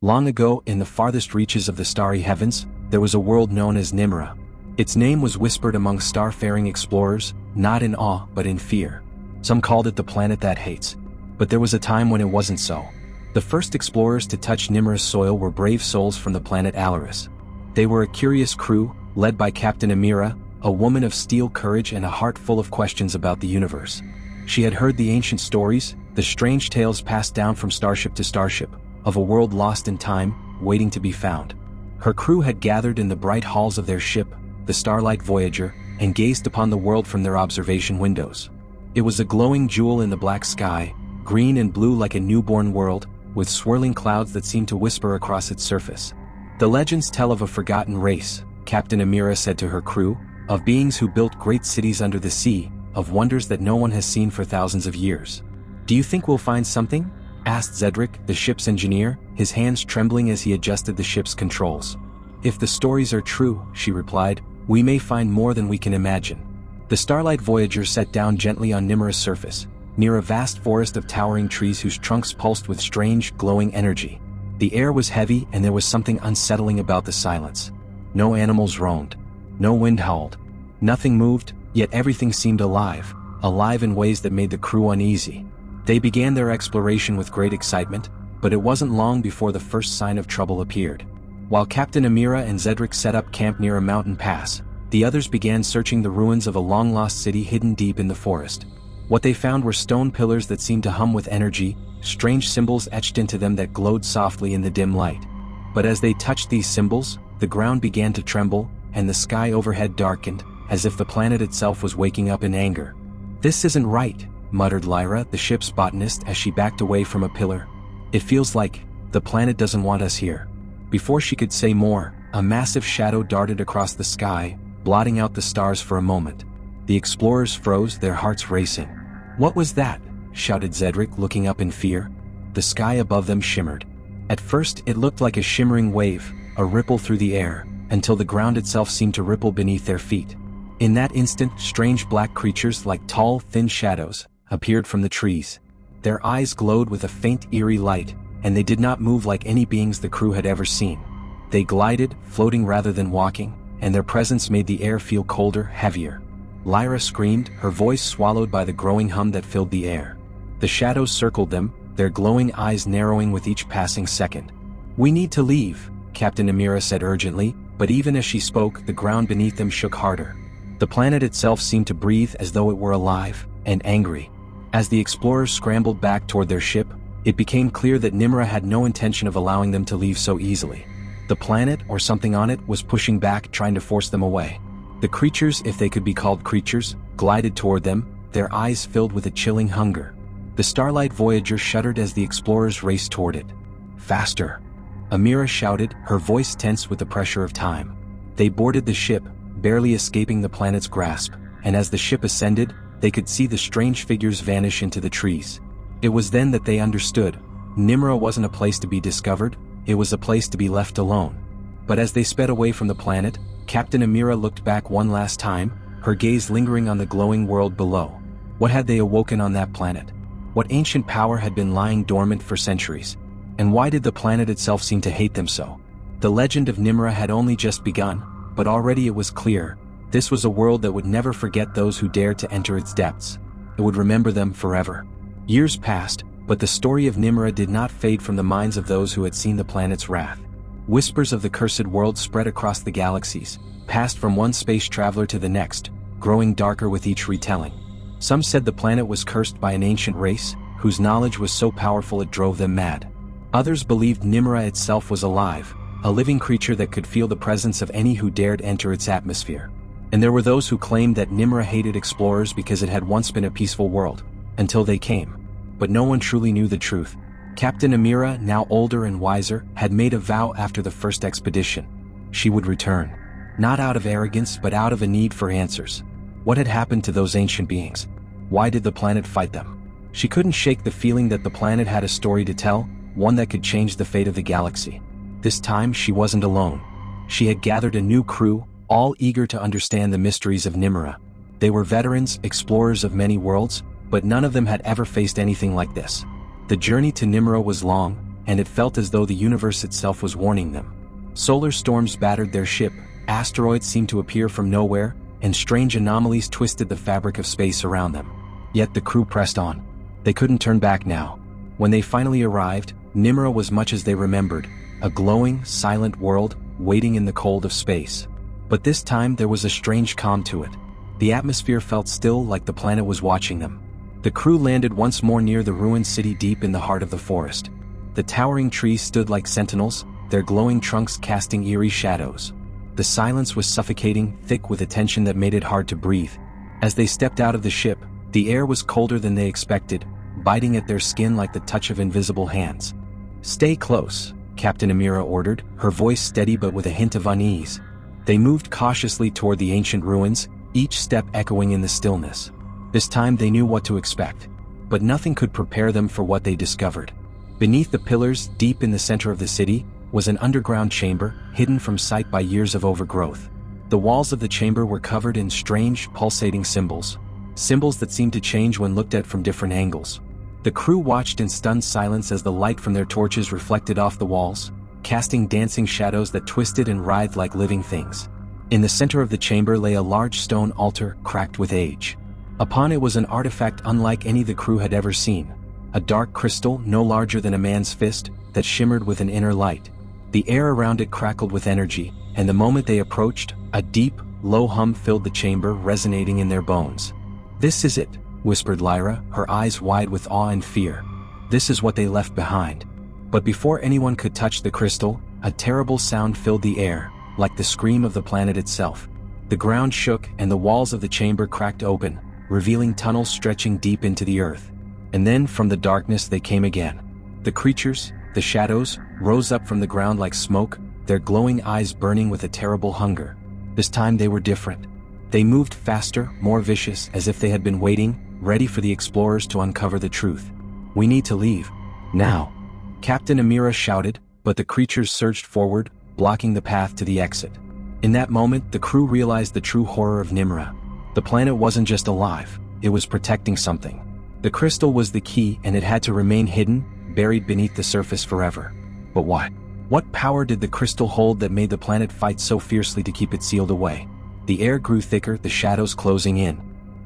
Long ago, in the farthest reaches of the starry heavens, there was a world known as Nymara. Its name was whispered among starfaring explorers, not in awe but in fear. Some called it the planet that hates. But there was a time when it wasn't so. The first explorers to touch Nymara's soil were brave souls from the planet Alaris. They were a curious crew, led by Captain Amira, a woman of steel courage and a heart full of questions about the universe. She had heard the ancient stories, the strange tales passed down from starship to starship, of a world lost in time, waiting to be found. Her crew had gathered in the bright halls of their ship, the Starlight Voyager, and gazed upon the world from their observation windows. It was a glowing jewel in the black sky, green and blue like a newborn world, with swirling clouds that seemed to whisper across its surface. The legends tell of a forgotten race, Captain Amira said to her crew, of beings who built great cities under the sea, of wonders that no one has seen for thousands of years. "Do you think we'll find something?" asked Zedric, the ship's engineer, his hands trembling as he adjusted the ship's controls. "If the stories are true," she replied, "we may find more than we can imagine." The Starlight Voyager set down gently on Nymara's surface, near a vast forest of towering trees whose trunks pulsed with strange, glowing energy. The air was heavy and there was something unsettling about the silence. No animals roamed. No wind howled. Nothing moved, yet everything seemed alive, alive in ways that made the crew uneasy. They began their exploration with great excitement, but it wasn't long before the first sign of trouble appeared. While Captain Amira and Zedric set up camp near a mountain pass, the others began searching the ruins of a long-lost city hidden deep in the forest. What they found were stone pillars that seemed to hum with energy, strange symbols etched into them that glowed softly in the dim light. But as they touched these symbols, the ground began to tremble, and the sky overhead darkened, as if the planet itself was waking up in anger. "This isn't right," muttered Lyra, the ship's botanist, as she backed away from a pillar. "It feels like the planet doesn't want us here." Before she could say more, a massive shadow darted across the sky, blotting out the stars for a moment. The explorers froze, their hearts racing. "What was that?" shouted Zedric, looking up in fear. The sky above them shimmered. At first it looked like a shimmering wave, a ripple through the air, until the ground itself seemed to ripple beneath their feet. In that instant, strange black creatures like tall, thin shadows appeared from the trees. Their eyes glowed with a faint, eerie light, and they did not move like any beings the crew had ever seen. They glided, floating rather than walking, and their presence made the air feel colder, heavier. Lyra screamed, her voice swallowed by the growing hum that filled the air. The shadows circled them, their glowing eyes narrowing with each passing second. "We need to leave," Captain Amira said urgently, but even as she spoke, the ground beneath them shook harder. The planet itself seemed to breathe as though it were alive and angry. As the explorers scrambled back toward their ship, it became clear that Nymara had no intention of allowing them to leave so easily. The planet, or something on it, was pushing back, trying to force them away. The creatures, if they could be called creatures, glided toward them, their eyes filled with a chilling hunger. The Starlight Voyager shuddered as the explorers raced toward it. "Faster!" Amira shouted, her voice tense with the pressure of time. They boarded the ship, barely escaping the planet's grasp, and as the ship ascended, they could see the strange figures vanish into the trees. It was then that they understood. Nymara wasn't a place to be discovered, it was a place to be left alone. But as they sped away from the planet, Captain Amira looked back one last time, her gaze lingering on the glowing world below. What had they awoken on that planet? What ancient power had been lying dormant for centuries? And why did the planet itself seem to hate them so? The legend of Nymara had only just begun, but already it was clear. This was a world that would never forget those who dared to enter its depths. It would remember them forever. Years passed, but the story of Nymara did not fade from the minds of those who had seen the planet's wrath. Whispers of the cursed world spread across the galaxies, passed from one space traveler to the next, growing darker with each retelling. Some said the planet was cursed by an ancient race, whose knowledge was so powerful it drove them mad. Others believed Nymara itself was alive, a living creature that could feel the presence of any who dared enter its atmosphere. And there were those who claimed that Nymara hated explorers because it had once been a peaceful world, until they came. But no one truly knew the truth. Captain Amira, now older and wiser, had made a vow after the first expedition. She would return. Not out of arrogance but out of a need for answers. What had happened to those ancient beings? Why did the planet fight them? She couldn't shake the feeling that the planet had a story to tell, one that could change the fate of the galaxy. This time she wasn't alone. She had gathered a new crew, all eager to understand the mysteries of Nymara. They were veterans, explorers of many worlds, but none of them had ever faced anything like this. The journey to Nymara was long, and it felt as though the universe itself was warning them. Solar storms battered their ship, asteroids seemed to appear from nowhere, and strange anomalies twisted the fabric of space around them. Yet the crew pressed on. They couldn't turn back now. When they finally arrived, Nymara was much as they remembered, a glowing, silent world, waiting in the cold of space. But this time there was a strange calm to it. The atmosphere felt still, like the planet was watching them. The crew landed once more near the ruined city deep in the heart of the forest. The towering trees stood like sentinels, their glowing trunks casting eerie shadows. The silence was suffocating, thick with a tension that made it hard to breathe. As they stepped out of the ship, the air was colder than they expected, biting at their skin like the touch of invisible hands. "Stay close," Captain Amira ordered, her voice steady but with a hint of unease. They moved cautiously toward the ancient ruins, each step echoing in the stillness. This time they knew what to expect. But nothing could prepare them for what they discovered. Beneath the pillars, deep in the center of the city, was an underground chamber, hidden from sight by years of overgrowth. The walls of the chamber were covered in strange, pulsating symbols. Symbols that seemed to change when looked at from different angles. The crew watched in stunned silence as the light from their torches reflected off the walls, casting dancing shadows that twisted and writhed like living things. In the center of the chamber lay a large stone altar, cracked with age. Upon it was an artifact unlike any the crew had ever seen. A dark crystal, no larger than a man's fist, that shimmered with an inner light. The air around it crackled with energy, and the moment they approached, a deep, low hum filled the chamber, resonating in their bones. "This is it," whispered Lyra, her eyes wide with awe and fear. "This is what they left behind." But before anyone could touch the crystal, a terrible sound filled the air, like the scream of the planet itself. The ground shook and the walls of the chamber cracked open, revealing tunnels stretching deep into the earth. And then from the darkness they came again. The creatures, the shadows, rose up from the ground like smoke, their glowing eyes burning with a terrible hunger. This time they were different. They moved faster, more vicious, as if they had been waiting, ready for the explorers to uncover the truth. "We need to leave. Now," Captain Amira shouted, but the creatures surged forward, blocking the path to the exit. In that moment, the crew realized the true horror of Nymara. The planet wasn't just alive, it was protecting something. The crystal was the key, and it had to remain hidden, buried beneath the surface forever. But why? What power did the crystal hold that made the planet fight so fiercely to keep it sealed away? The air grew thicker, the shadows closing in.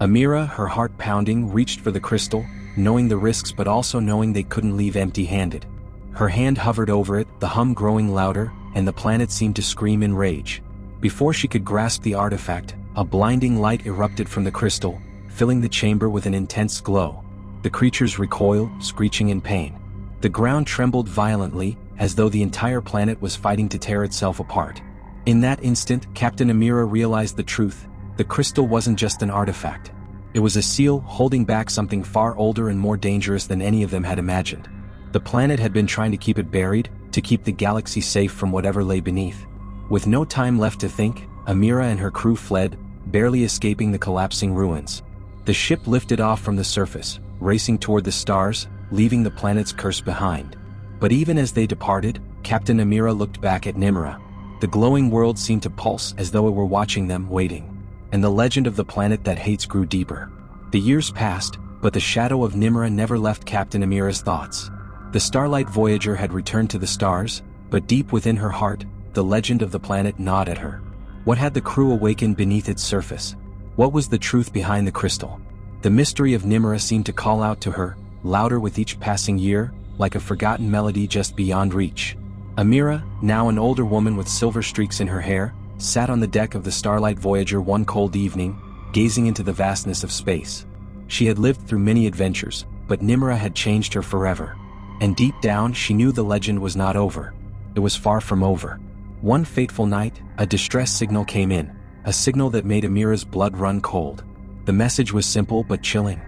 Amira, her heart pounding, reached for the crystal, knowing the risks but also knowing they couldn't leave empty-handed. Her hand hovered over it, the hum growing louder, and the planet seemed to scream in rage. Before she could grasp the artifact, a blinding light erupted from the crystal, filling the chamber with an intense glow. The creatures recoiled, screeching in pain. The ground trembled violently, as though the entire planet was fighting to tear itself apart. In that instant, Captain Amira realized the truth. The crystal wasn't just an artifact. It was a seal holding back something far older and more dangerous than any of them had imagined. The planet had been trying to keep it buried, to keep the galaxy safe from whatever lay beneath. With no time left to think, Amira and her crew fled, barely escaping the collapsing ruins. The ship lifted off from the surface, racing toward the stars, leaving the planet's curse behind. But even as they departed, Captain Amira looked back at Nymara. The glowing world seemed to pulse as though it were watching them, waiting. And the legend of the planet that hates grew deeper. The years passed, but the shadow of Nymara never left Captain Amira's thoughts. The Starlight Voyager had returned to the stars, but deep within her heart, the legend of the planet gnawed at her. What had the crew awakened beneath its surface? What was the truth behind the crystal? The mystery of Nymara seemed to call out to her, louder with each passing year, like a forgotten melody just beyond reach. Amira, now an older woman with silver streaks in her hair, sat on the deck of the Starlight Voyager one cold evening, gazing into the vastness of space. She had lived through many adventures, but Nymara had changed her forever. And deep down she knew the legend was not over. It was far from over. One fateful night, a distress signal came in, a signal that made Amira's blood run cold. The message was simple but chilling.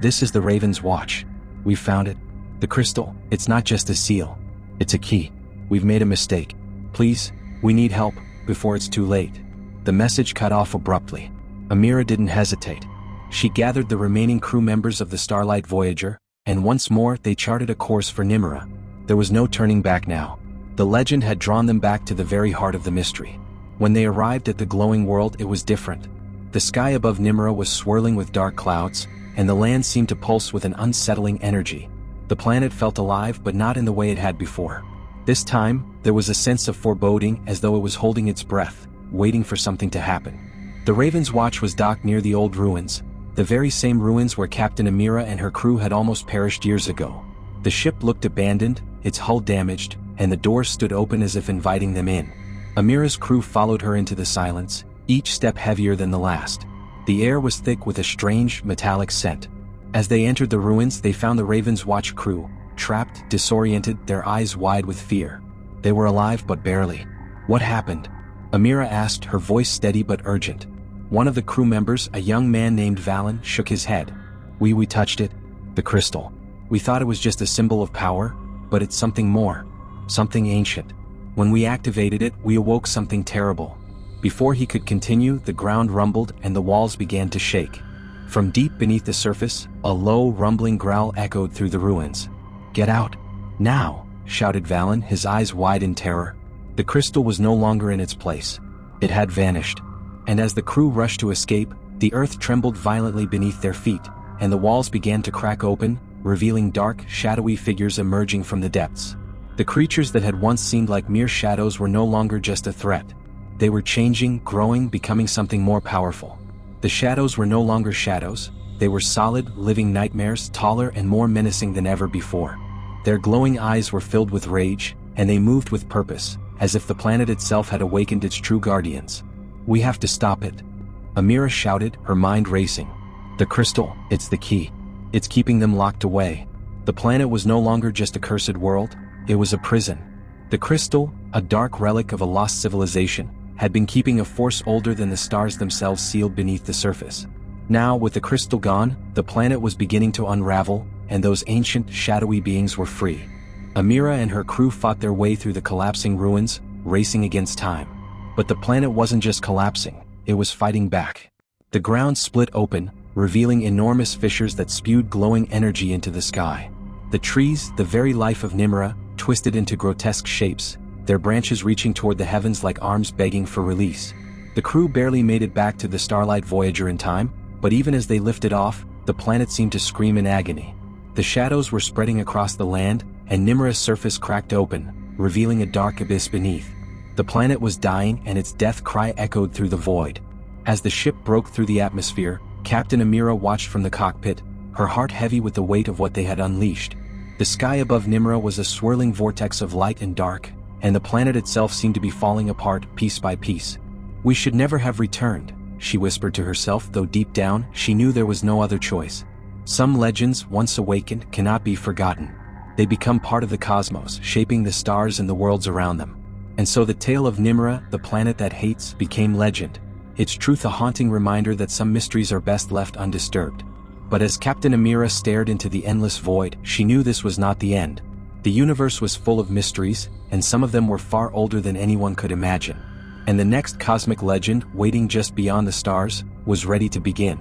"This is the Raven's Watch. We found it. The crystal, it's not just a seal. It's a key. We've made a mistake. Please, we need help, before it's too late." The message cut off abruptly. Amira didn't hesitate. She gathered the remaining crew members of the Starlight Voyager, and once more they charted a course for Nymara. There was no turning back now. The legend had drawn them back to the very heart of the mystery. When they arrived at the glowing world, it was different. The sky above Nymara was swirling with dark clouds, and the land seemed to pulse with an unsettling energy. The planet felt alive, but not in the way it had before. This time, there was a sense of foreboding, as though it was holding its breath, waiting for something to happen. The Raven's watch was docked near the old ruins, the very same ruins where Captain Amira and her crew had almost perished years ago. The ship looked abandoned, its hull damaged, and the doors stood open as if inviting them in. Amira's crew followed her into the silence, each step heavier than the last. The air was thick with a strange, metallic scent. As they entered the ruins, they found the Raven's Watch crew, trapped, disoriented, their eyes wide with fear. They were alive but barely. What happened? Amira asked, her voice steady but urgent. One of the crew members, a young man named Valen, shook his head. We touched it. The crystal. We thought it was just a symbol of power, but it's something more. Something ancient. When we activated it, we awoke something terrible. Before he could continue, the ground rumbled and the walls began to shake. From deep beneath the surface, a low, rumbling growl echoed through the ruins. "Get out! Now!" shouted Valen, his eyes wide in terror. The crystal was no longer in its place. It had vanished. And as the crew rushed to escape, the earth trembled violently beneath their feet, and the walls began to crack open, revealing dark, shadowy figures emerging from the depths. The creatures that had once seemed like mere shadows were no longer just a threat. They were changing, growing, becoming something more powerful. The shadows were no longer shadows, they were solid, living nightmares, taller and more menacing than ever before. Their glowing eyes were filled with rage, and they moved with purpose, as if the planet itself had awakened its true guardians. "We have to stop it," Amira shouted, her mind racing. "The crystal, it's the key. It's keeping them locked away." The planet was no longer just a cursed world, it was a prison. The crystal, a dark relic of a lost civilization, had been keeping a force older than the stars themselves sealed beneath the surface. Now, with the crystal gone, the planet was beginning to unravel, and those ancient, shadowy beings were free. Amira and her crew fought their way through the collapsing ruins, racing against time. But the planet wasn't just collapsing, it was fighting back. The ground split open, revealing enormous fissures that spewed glowing energy into the sky. The trees, the very life of Nymara, twisted into grotesque shapes, their branches reaching toward the heavens like arms begging for release. The crew barely made it back to the Starlight Voyager in time, but even as they lifted off, the planet seemed to scream in agony. The shadows were spreading across the land, and Nymara's surface cracked open, revealing a dark abyss beneath. The planet was dying, and its death cry echoed through the void. As the ship broke through the atmosphere, Captain Amira watched from the cockpit, her heart heavy with the weight of what they had unleashed. The sky above Nymara was a swirling vortex of light and dark, and the planet itself seemed to be falling apart piece by piece. "We should never have returned," she whispered to herself, though deep down, she knew there was no other choice. Some legends, once awakened, cannot be forgotten. They become part of the cosmos, shaping the stars and the worlds around them. And so the tale of Nymara, the planet that hates, became legend. Its truth a haunting reminder that some mysteries are best left undisturbed. But as Captain Amira stared into the endless void, she knew this was not the end. The universe was full of mysteries, and some of them were far older than anyone could imagine. And the next cosmic legend, waiting just beyond the stars, was ready to begin.